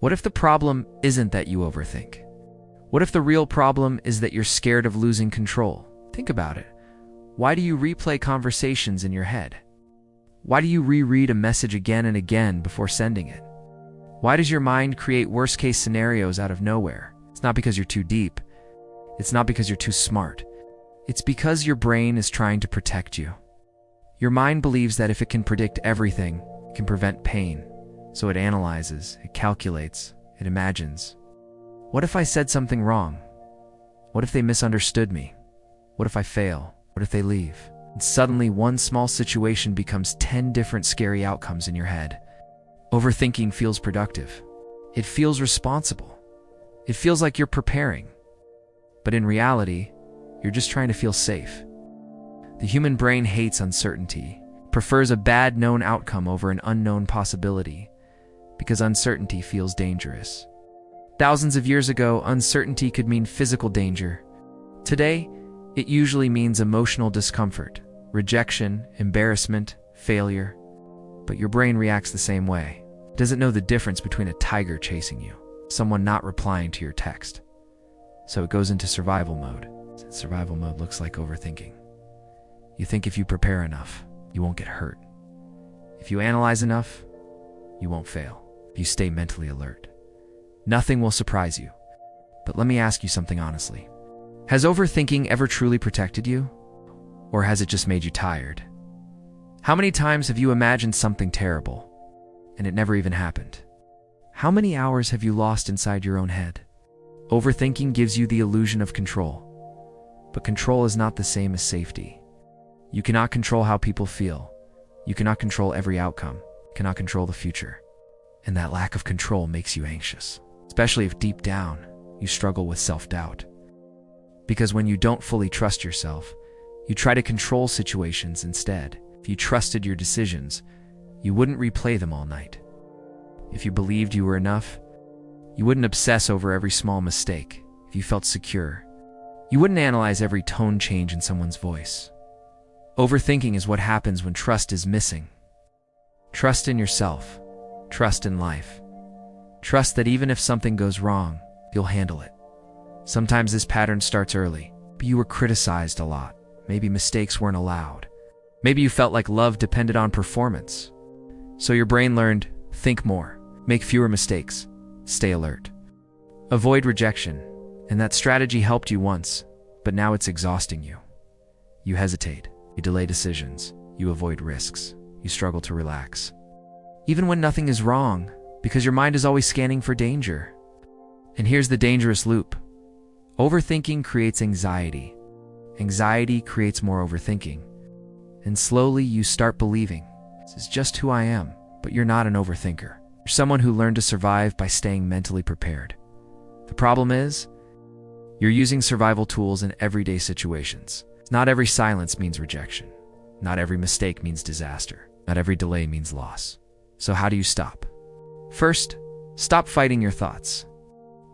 What if the problem isn't that you overthink? What if the real problem is that you're scared of losing control? Think about it. Why do you replay conversations in your head? Why do you reread a message again and again before sending it? Why does your mind create worst-case scenarios out of nowhere? It's not because you're too deep. It's not because you're too smart. It's because your brain is trying to protect you. Your mind believes that if it can predict everything, it can prevent pain. So it analyzes, it calculates, it imagines. What if I said something wrong? What if they misunderstood me? What if I fail? What if they leave? And suddenly one small situation becomes 10 different scary outcomes in your head. Overthinking feels productive. It feels responsible. It feels like you're preparing. But in reality, you're just trying to feel safe. The human brain hates uncertainty, prefers a bad known outcome over an unknown possibility, because uncertainty feels dangerous. Thousands of years ago, uncertainty could mean physical danger. Today, it usually means emotional discomfort, rejection, embarrassment, failure. But your brain reacts the same way. It doesn't know the difference between a tiger chasing you, someone not replying to your text. So it goes into survival mode. Survival mode looks like overthinking. You think if you prepare enough, you won't get hurt. If you analyze enough, you won't fail. If you stay mentally alert, nothing will surprise you. But let me ask you something honestly. Has overthinking ever truly protected you? Or has it just made you tired? How many times have you imagined something terrible, and it never even happened? How many hours have you lost inside your own head? Overthinking gives you the illusion of control. But control is not the same as safety. You cannot control how people feel. You cannot control every outcome. You cannot control the future. And that lack of control makes you anxious, especially if deep down you struggle with self-doubt. Because when you don't fully trust yourself, you try to control situations instead. If you trusted your decisions, you wouldn't replay them all night. If you believed you were enough, you wouldn't obsess over every small mistake. If you felt secure, you wouldn't analyze every tone change in someone's voice. Overthinking is what happens when trust is missing. Trust in yourself. Trust in life. Trust that even if something goes wrong, you'll handle it. Sometimes this pattern starts early, but you were criticized a lot. Maybe mistakes weren't allowed. Maybe you felt like love depended on performance. So your brain learned, think more, make fewer mistakes, stay alert. Avoid rejection, and that strategy helped you once, but now it's exhausting you. You hesitate, you delay decisions, you avoid risks, you struggle to relax. Even when nothing is wrong, because your mind is always scanning for danger. And here's the dangerous loop. Overthinking creates anxiety. Anxiety creates more overthinking. And slowly you start believing, this is just who I am, but you're not an overthinker. You're someone who learned to survive by staying mentally prepared. The problem is, you're using survival tools in everyday situations. Not every silence means rejection. Not every mistake means disaster. Not every delay means loss. So how do you stop? First, stop fighting your thoughts.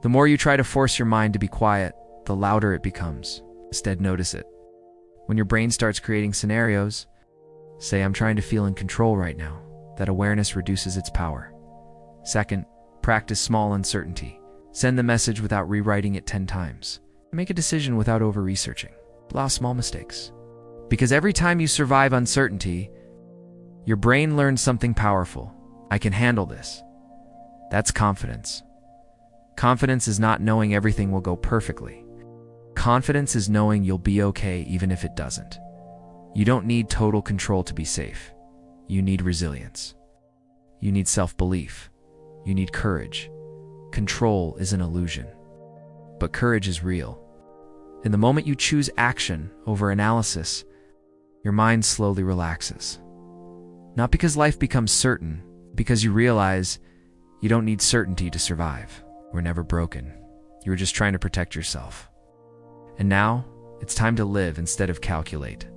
The more you try to force your mind to be quiet, the louder it becomes. Instead, notice it. When your brain starts creating scenarios, say, I'm trying to feel in control right now. That awareness reduces its power. Second, practice small uncertainty. Send the message without rewriting it 10 times. Make a decision without over-researching. Allow small mistakes. Because every time you survive uncertainty, your brain learns something powerful. I can handle this. That's confidence. Confidence is not knowing everything will go perfectly. Confidence is knowing you'll be okay even if it doesn't. You don't need total control to be safe. You need resilience. You need self-belief. You need courage. Control is an illusion, but courage is real. In the moment you choose action over analysis, your mind slowly relaxes. Not because life becomes certain, because you realize you don't need certainty to survive. We're never broken. You were just trying to protect yourself. And now, it's time to live instead of calculate.